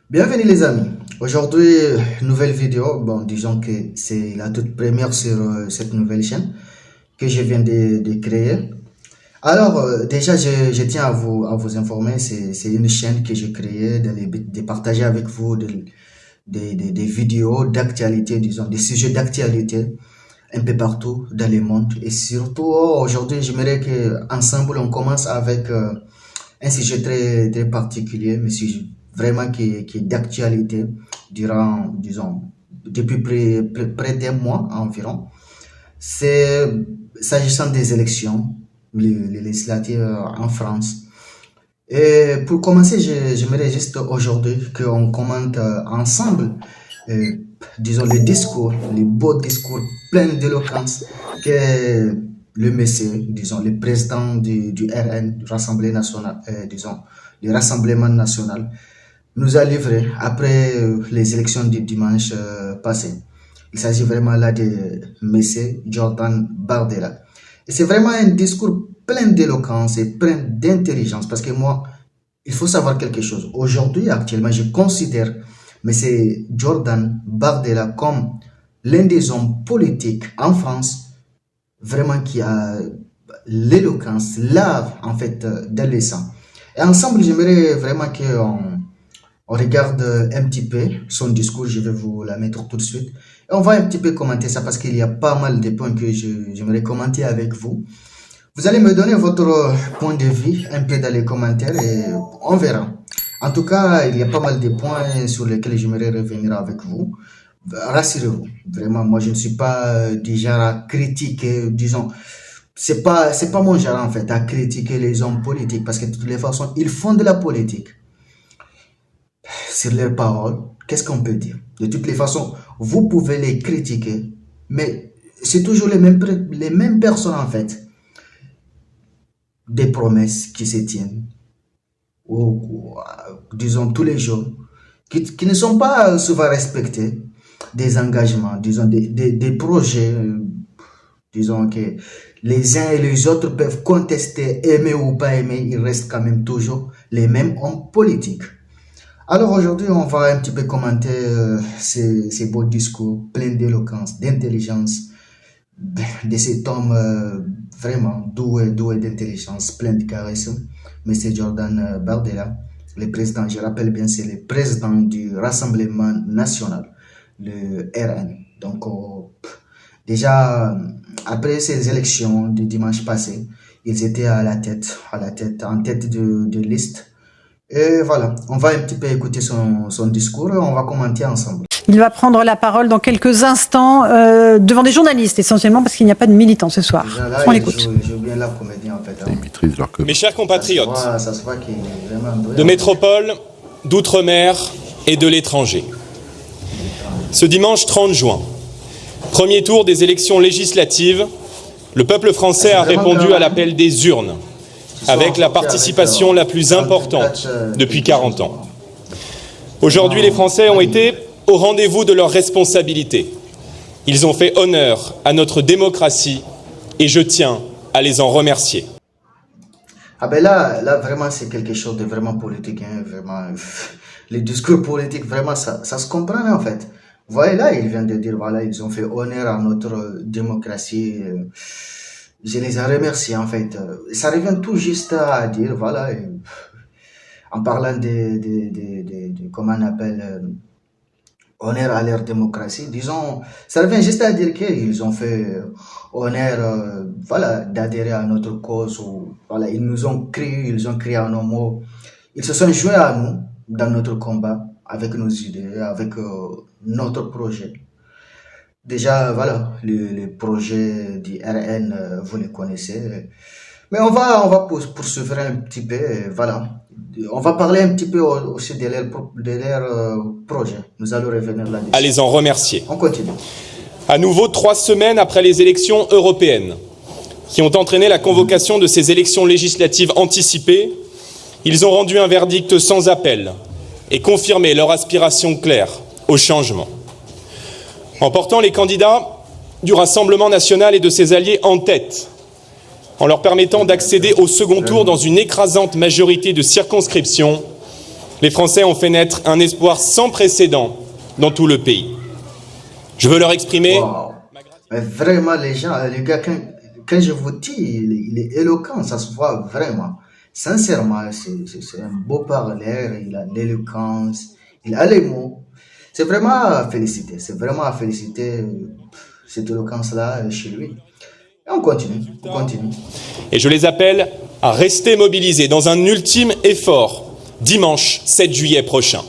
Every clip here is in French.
Bienvenue les amis. Aujourd'hui, nouvelle vidéo. Bon, disons que c'est la toute première sur cette nouvelle chaîne que je viens de créer. Alors, déjà, je tiens à vous informer, c'est une chaîne que j'ai créée dans le but de partager avec vous des vidéos d'actualité, disons, des sujets d'actualité un peu partout dans le monde. Et surtout, aujourd'hui, j'aimerais que ensemble on commence avec un sujet très particulier, mais sujet vraiment qui est d'actualité durant, disons, depuis près d'un mois environ. C'est s'agissant des élections, les législatives en France. Et pour commencer, j'aimerais juste aujourd'hui qu'on commente ensemble, euh, disons, les beaux discours pleins d'éloquence que le monsieur, disons, le président du RN, du Rassemblement national, disons, du Rassemblement national, nous a livré après les élections du dimanche passé. Il s'agit vraiment là de monsieur Jordan Bardella. Et c'est vraiment un discours plein d'éloquence et plein d'intelligence parce que moi, il faut savoir quelque chose. Aujourd'hui, actuellement, je considère monsieur Jordan Bardella comme l'un des hommes politiques en France vraiment qui a l'éloquence, l'art en fait dans le sang. Et ensemble, j'aimerais vraiment on regarde un petit peu son discours, je vais vous la mettre tout de suite. Et on va un petit peu commenter ça parce qu'il y a pas mal de points que j'aimerais commenter avec vous. Vous allez me donner votre point de vue un peu dans les commentaires et on verra. En tout cas, il y a pas mal de points sur lesquels j'aimerais revenir avec vous. Rassurez-vous, vraiment, moi je ne suis pas du genre à critiquer, disons, c'est pas mon genre en fait, à critiquer les hommes politiques parce que de toutes les façons, ils font de la politique sur leurs paroles. Qu'est-ce qu'on peut dire? De toutes les façons, vous pouvez les critiquer, mais c'est toujours les mêmes personnes en fait, des promesses qui se tiennent, ou disons tous les jours, qui ne sont pas souvent respectés, des engagements, disons des projets, disons que les uns et les autres peuvent contester, aimer ou pas aimer, ils restent quand même toujours les mêmes hommes politiques. Alors aujourd'hui, on va un petit peu commenter ces beaux discours pleins d'éloquence, d'intelligence, de cet homme vraiment doué d'intelligence, plein de charisme, Monsieur Jordan Bardella, le président, je rappelle bien, c'est le président du Rassemblement national, le RN. Donc déjà, après ces élections du dimanche passé, ils étaient en tête de liste. Et voilà, on va un petit peu écouter son discours et on va commenter ensemble. Il va prendre la parole dans quelques instants devant des journalistes, essentiellement parce qu'il n'y a pas de militants ce soir. Là, on l'écoute. joue bien la comédie en fait. Ils maîtrisent leur Mes chers compatriotes, ça se voit qu'il est vraiment doué. de métropole, d'outre-mer et de l'étranger. Ce dimanche 30 juin, premier tour des élections législatives, le peuple français a répondu à l'appel des urnes, avec la participation la plus importante depuis 40 ans. Aujourd'hui, les Français ont été au rendez-vous de leurs responsabilités. Ils ont fait honneur à notre démocratie et je tiens à les en remercier. Ah ben là vraiment c'est quelque chose de vraiment politique, hein, vraiment. Les discours politiques, vraiment ça se comprend en fait. Vous voyez là, il vient de dire, voilà, ils ont fait honneur à notre démocratie. Je les ai remerciés en fait. Ça revient tout juste à dire, voilà, en parlant de comment on appelle, honneur à leur démocratie, disons, ça revient juste à dire qu'ils ont fait honneur, voilà, d'adhérer à notre cause, ou voilà, ils nous ont cru, ils ont crié à nos mots, ils se sont joints à nous dans notre combat, avec nos idées, avec notre projet. Déjà, voilà, le projet du RN, vous le connaissez. Mais on va poursuivre un petit peu, voilà. On va parler un petit peu aussi de leur projet. Nous allons revenir là-dessus. À les en remercier. On continue. À nouveau, 3 semaines après les élections européennes, qui ont entraîné la convocation de ces élections législatives anticipées, ils ont rendu un verdict sans appel et confirmé leur aspiration claire au changement. En portant les candidats du Rassemblement national et de ses alliés en tête, en leur permettant d'accéder au second tour dans une écrasante majorité de circonscriptions, les Français ont fait naître un espoir sans précédent dans tout le pays. Je veux leur exprimer... Wow. Mais vraiment, les gars, quand je vous dis, il est éloquent, ça se voit vraiment. Sincèrement, c'est un beau parleur, il a l'éloquence, il a les mots. C'est vraiment à féliciter, c'est vraiment à féliciter cette éloquence-là chez lui. Et on continue, on continue. Et je les appelle à rester mobilisés dans un ultime effort dimanche 7 juillet prochain.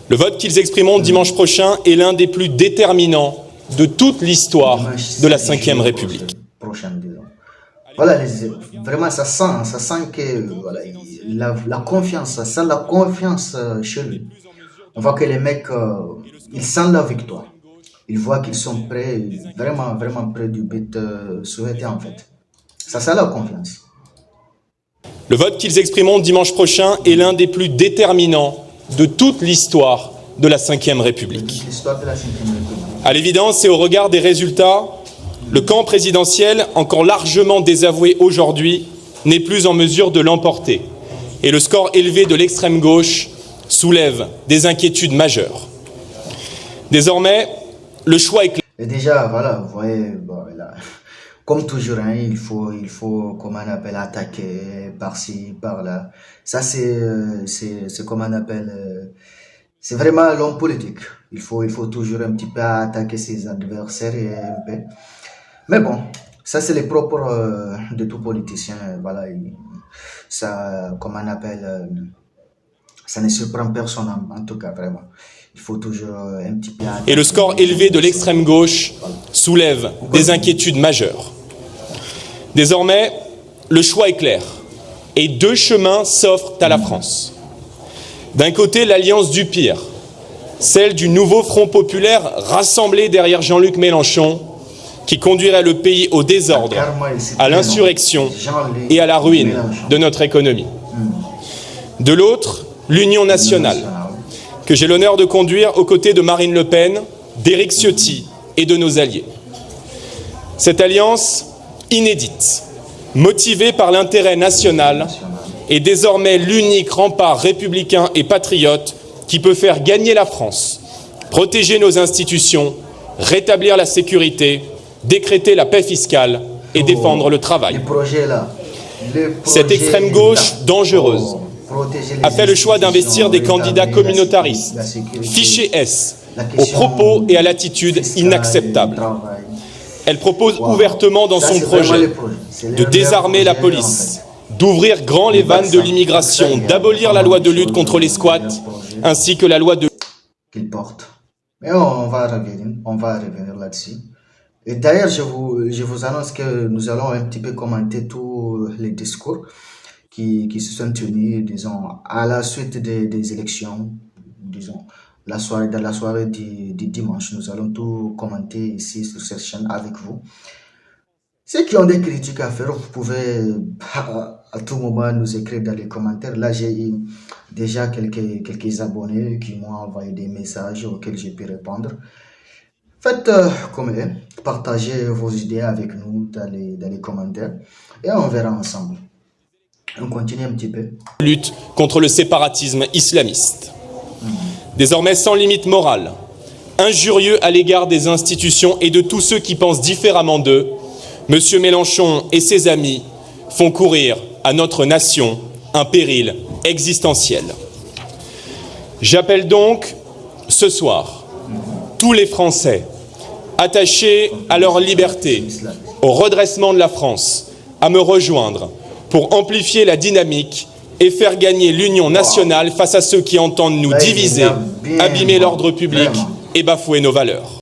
Le vote qu'ils exprimeront dimanche prochain est l'un des plus déterminants de toute l'histoire de la Ve République. Voilà, vraiment, ça sent que voilà, la confiance, ça sent la confiance chez lui. On voit que les mecs, ils sentent la victoire. Ils voient qu'ils sont prêts, vraiment, vraiment près du but souhaité en fait. Ça sent la confiance. Le vote qu'ils exprimeront dimanche prochain est l'un des plus déterminants de toute l'histoire de la Ve République. À l'évidence et au regard des résultats, le camp présidentiel, encore largement désavoué aujourd'hui, n'est plus en mesure de l'emporter. Et le score élevé de l'extrême gauche soulève des inquiétudes majeures. Désormais, le choix est clair. Et déjà, voilà, vous voyez, bon, là, comme toujours, hein, il faut, comment on appelle, attaquer par-ci, par-là. Ça, c'est comment on appelle, c'est vraiment l'homme politique. Il faut toujours un petit peu attaquer ses adversaires et un peu. Mais bon, ça c'est les propres de tout politicien. Voilà, ça, comment on appelle, ça ne surprend personne en tout cas, vraiment. Il faut toujours un petit peu... Et le score élevé de l'extrême gauche soulève des inquiétudes majeures. Désormais, le choix est clair. Et deux chemins s'offrent à la France. D'un côté, l'alliance du pire, celle du nouveau Front populaire rassemblé derrière Jean-Luc Mélenchon, qui conduirait le pays au désordre, à l'insurrection et à la ruine de notre économie. De l'autre, l'Union nationale, que j'ai l'honneur de conduire aux côtés de Marine Le Pen, d'Éric Ciotti et de nos alliés. Cette alliance inédite, motivée par l'intérêt national, est désormais l'unique rempart républicain et patriote qui peut faire gagner la France, protéger nos institutions, rétablir la sécurité, décréter la paix fiscale et défendre le travail. Cette extrême gauche dangereuse a fait le choix d'investir des candidats communautaristes, fichés S, aux propos et à l'attitude inacceptables. Elle propose ouvertement dans son projet de désarmer la police, d'ouvrir grand les vannes de l'immigration, d'abolir la loi de lutte contre les squats, ainsi que la loi de... qu'il porte. Mais on va revenir là-dessus. Et d'ailleurs, je vous annonce que nous allons un petit peu commenter tous les discours qui se sont tenus, disons, à la suite des élections, disons, dans la soirée du dimanche. Nous allons tout commenter ici sur cette chaîne avec vous. Ceux qui ont des critiques à faire, vous pouvez à tout moment nous écrire dans les commentaires. Là, j'ai eu déjà quelques abonnés qui m'ont envoyé des messages auxquels j'ai pu répondre. Faites comme il est, partagez vos idées avec nous dans les commentaires et on verra ensemble. On continue un petit peu. Lutte contre le séparatisme islamiste. Désormais sans limite morale, injurieux à l'égard des institutions et de tous ceux qui pensent différemment d'eux, M. Mélenchon et ses amis font courir à notre nation un péril existentiel. J'appelle donc ce soir tous les Français attachés à leur liberté, au redressement de la France, à me rejoindre pour amplifier la dynamique et faire gagner l'union nationale face à ceux qui entendent nous diviser, abîmer l'ordre public et bafouer nos valeurs.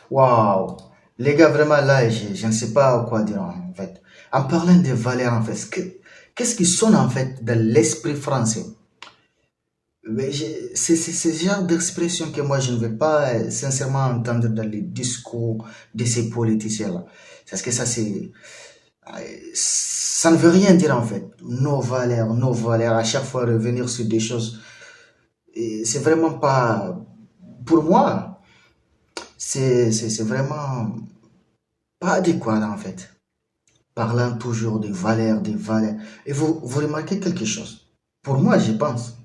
Waouh! Les gars, vraiment là, je ne sais pas quoi dire en fait. En parlant de valeurs, en fait, qu'est-ce qui sonne en fait dans l'esprit français? C'est ce genre d'expression que moi je ne vais pas sincèrement entendre dans les discours de ces politiciens-là. Parce que ça ne veut rien dire en fait. Nos valeurs, à chaque fois revenir sur des choses. C'est vraiment pas, pour moi, c'est vraiment pas adéquat en fait. Parlant toujours des valeurs. Et vous remarquez quelque chose. Pour moi, je pense,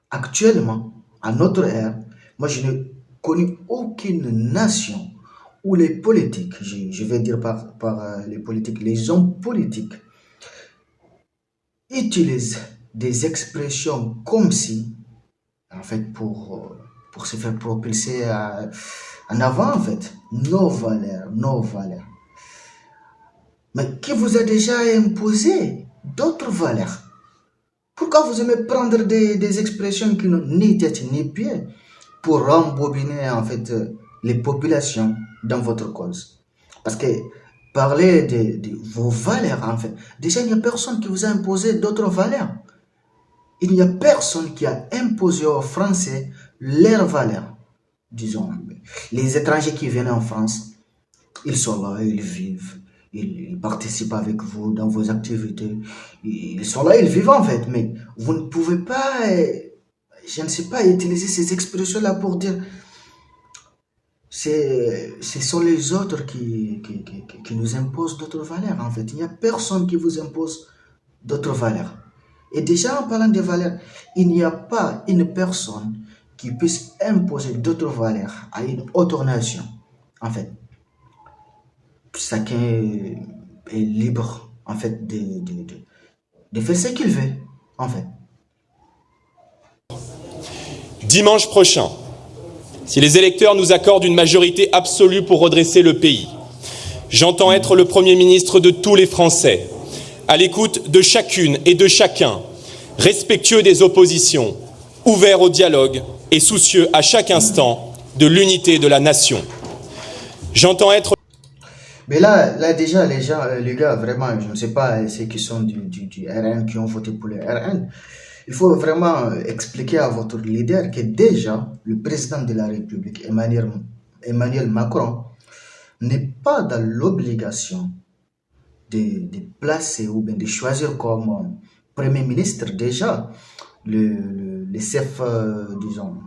actuellement, à notre ère, moi, je n'ai connu aucune nation où les politiques, je vais dire par les politiques, les hommes politiques utilisent des expressions comme si, en fait, pour se faire propulser en avant, en fait, nos valeurs, nos valeurs. Mais qui vous a déjà imposé d'autres valeurs? Pourquoi vous aimez prendre des expressions qui n'ont ni tête ni pied pour rembobiner en fait les populations dans votre cause? Parce que parler de vos valeurs en fait, déjà il n'y a personne qui vous a imposé d'autres valeurs. Il n'y a personne qui a imposé aux Français leurs valeurs. Disons, les étrangers qui viennent en France, ils sont là, ils vivent, ils participent avec vous dans vos activités. Ils sont là, ils vivent en fait. Mais vous ne pouvez pas, je ne sais pas, utiliser ces expressions-là pour dire ce sont les autres qui nous imposent d'autres valeurs en fait. Il n'y a personne qui vous impose d'autres valeurs. Et déjà en parlant des valeurs, il n'y a pas une personne qui puisse imposer d'autres valeurs à une autre nation. En fait, chacun est libre en fait de faire ce qu'il veut en fait. Dimanche prochain, si les électeurs nous accordent une majorité absolue pour redresser le pays, j'entends être le Premier ministre de tous les Français, à l'écoute de chacune et de chacun, respectueux des oppositions, ouvert au dialogue et soucieux à chaque instant de l'unité de la nation. J'entends être... Mais là déjà, les gars, vraiment, je ne sais pas ceux qui sont du RN, qui ont voté pour le RN. Il faut vraiment expliquer à votre leader que déjà, le président de la République, Emmanuel Macron, n'est pas dans l'obligation de placer ou bien de choisir comme Premier ministre déjà le chef, disons,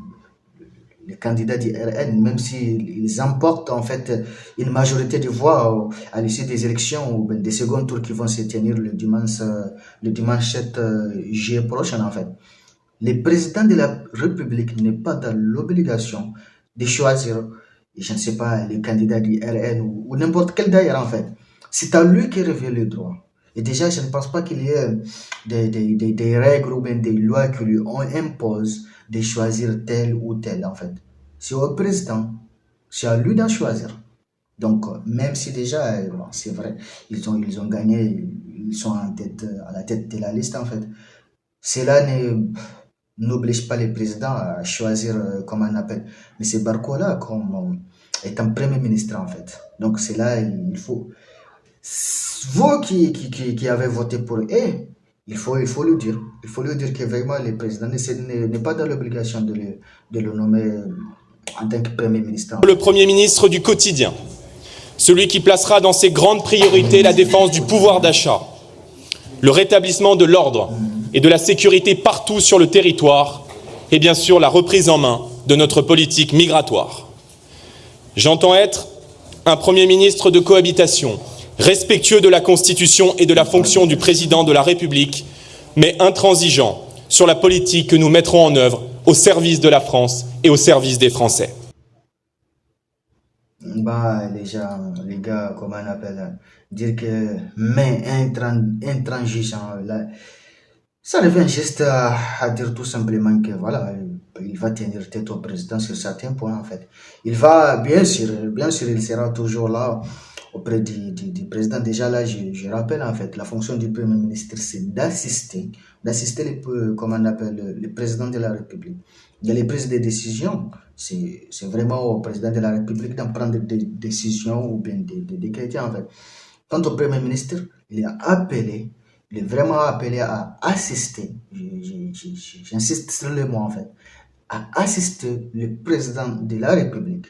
les candidats du RN, même s'ils emportent en fait une majorité de voix à l'issue des élections ou des seconds tours qui vont se tenir le dimanche 7 juillet prochain en fait. Le président de la République n'est pas dans l'obligation de choisir, je ne sais pas, les candidats du RN ou n'importe quel d'ailleurs en fait. C'est à lui qui revient le droit. Et déjà, je ne pense pas qu'il y ait des règles ou bien des lois qui lui imposent de choisir tel ou tel, en fait. C'est au président, c'est à lui d'en choisir. Donc, même si déjà, bon, c'est vrai, ils ont gagné, ils sont à la tête de la liste, en fait. Cela n'oblige pas le président à choisir, comment on appelle, M. Barcola comme étant Premier ministre, en fait. Donc, c'est là, il faut... Vous qui avez voté pour eux, il faut le dire. Il faut lui dire que vraiment le président n'est pas dans l'obligation de le nommer en tant que Premier ministre. Le Premier ministre du quotidien, celui qui placera dans ses grandes priorités la défense du pouvoir d'achat, le rétablissement de l'ordre et de la sécurité partout sur le territoire et bien sûr la reprise en main de notre politique migratoire. J'entends être un Premier ministre de cohabitation, respectueux de la Constitution et de la fonction du président de la République, mais intransigeant sur la politique que nous mettrons en œuvre au service de la France et au service des Français. Bah, les gars, comment on appelle, dire que mais intransigeant, là, ça revient juste à dire tout simplement que voilà, il va tenir tête au président sur certains points en fait. Il va, bien sûr, il sera toujours là auprès du président. Déjà là, je rappelle en fait, la fonction du Premier ministre, c'est d'assister comment on appelle, le président de la République. Dans les prises de décisions, c'est vraiment au président de la République d'en prendre des décisions ou bien des décrets en fait. Quant au Premier ministre, il est vraiment appelé à assister, j'insiste sur le mot en fait, à assister le président de la République.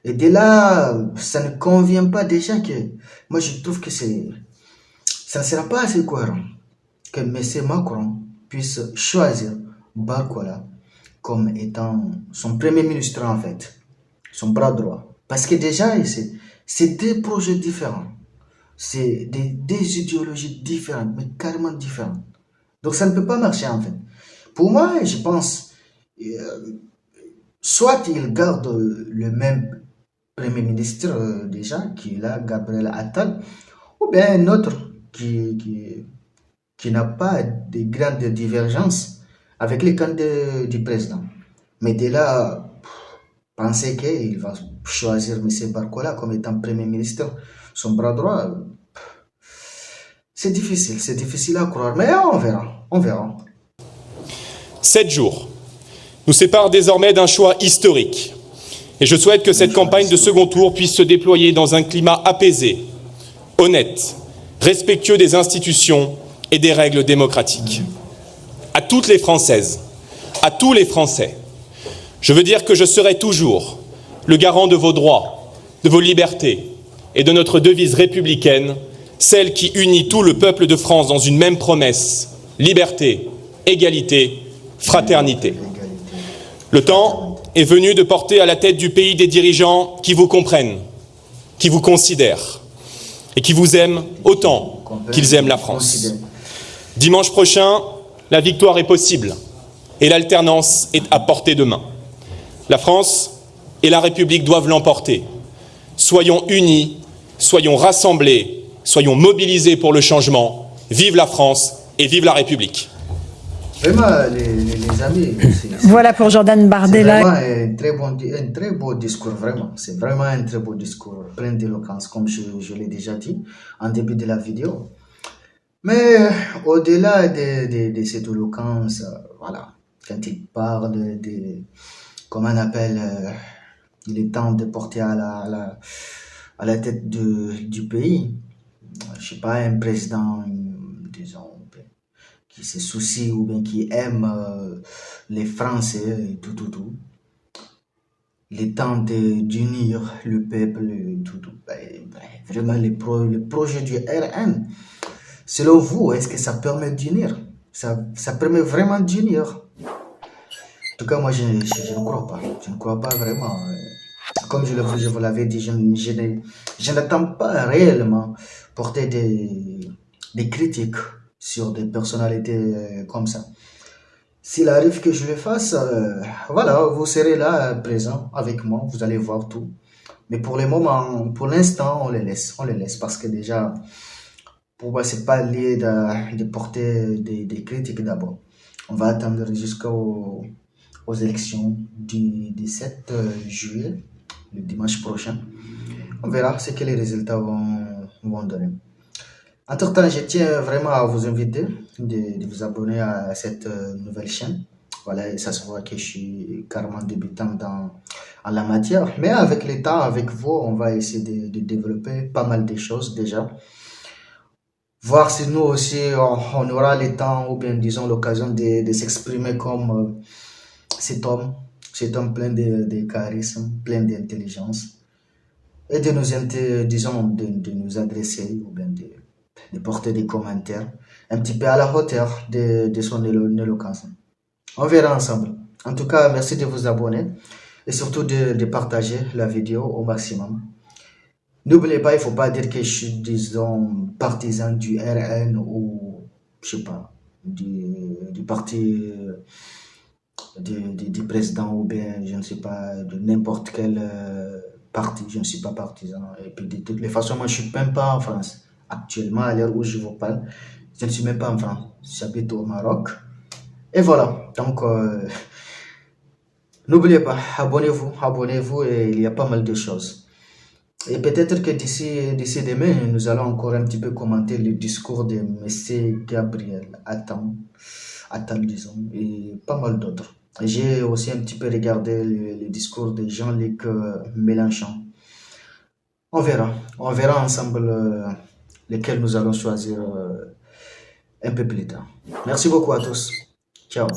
Et de là, ça ne convient pas déjà que, moi je trouve que ça ne sera pas assez cohérent que M. Macron puisse choisir Barcola comme étant son premier ministre en fait, son bras droit. Parce que déjà, c'est deux projets différents. C'est des idéologies différentes, mais carrément différentes. Donc ça ne peut pas marcher en fait. Pour moi, je pense, euh, soit il garde le même Premier ministre déjà, qui est là, Gabriel Attal, ou bien un autre qui n'a pas de grandes divergences avec les candidats du président. Mais dès là, penser qu'il va choisir M. Barcola comme étant Premier ministre, son bras droit, c'est difficile à croire, mais on verra, on verra. 7 jours nous séparent désormais d'un choix historique. Et je souhaite que cette campagne de second tour puisse se déployer dans un climat apaisé, honnête, respectueux des institutions et des règles démocratiques. À toutes les Françaises, à tous les Français, je veux dire que je serai toujours le garant de vos droits, de vos libertés et de notre devise républicaine, celle qui unit tout le peuple de France dans une même promesse: liberté, égalité, fraternité. Le temps est venu de porter à la tête du pays des dirigeants qui vous comprennent, qui vous considèrent et qui vous aiment autant qu'ils aiment la France. Dimanche prochain, la victoire est possible et l'alternance est à portée de main. La France et la République doivent l'emporter. Soyons unis, soyons rassemblés, soyons mobilisés pour le changement. Vive la France et vive la République. Vraiment, les amis, Voilà pour Jordan Bardella. c'est vraiment un très beau discours, vraiment. C'est vraiment un très beau discours, plein d'éloquence, comme je l'ai déjà dit en début de la vidéo. Mais au-delà de cette éloquence, voilà, quand il parle comment on appelle, il est temps de porter à la tête du pays, je sais pas, un président, disons, qui se soucie ou bien qui aime les Français et tout. Il est temps d'unir le peuple et tout. Vraiment, le projet du RN, selon vous, est-ce que ça permet d'unir? Ça permet vraiment d'unir? En tout cas, moi, je ne crois pas. Je ne crois pas vraiment. Comme je vous l'avais dit, je n'attends pas réellement porter des critiques sur des personnalités comme ça. S'il arrive que je le fasse, voilà, vous serez là présent avec moi, vous allez voir tout. Mais pour le moment, pour l'instant, on les laisse parce que déjà, pour moi, c'est pas lié de porter des critiques d'abord. On va attendre aux élections du 7 juillet, le dimanche prochain. On verra ce que les résultats vont donner. Entre-temps, je tiens vraiment à vous inviter de vous abonner à cette nouvelle chaîne. Voilà, et ça se voit que je suis carrément débutant en la matière. Mais avec le temps, avec vous, on va essayer de développer pas mal de choses déjà. Voir si nous aussi, on aura le temps ou bien, disons, l'occasion de s'exprimer comme cet homme plein de charisme, plein d'intelligence. Et de nous, disons, de nous adresser ou bien de porter des commentaires un petit peu à la hauteur de son éloquence. On verra ensemble. En tout cas, merci de vous abonner et surtout de partager la vidéo au maximum. N'oubliez pas, il ne faut pas dire que je suis, disons, partisan du RN ou, je sais pas, du parti du président ou bien, je ne sais pas, de n'importe quel parti. Je ne suis pas partisan. Et puis, de toutes les façons, moi, je ne suis même pas en France. Actuellement, à l'heure où je vous parle, je ne suis même pas en France. J'habite au Maroc. Et voilà. Donc, n'oubliez pas, abonnez-vous et il y a pas mal de choses. Et peut-être que d'ici demain, nous allons encore un petit peu commenter le discours de M. Gabriel Attal, disons, et pas mal d'autres. J'ai aussi un petit peu regardé le discours de Jean-Luc Mélenchon. On verra ensemble lesquels nous allons choisir un peu plus tard. Merci beaucoup à tous. Ciao.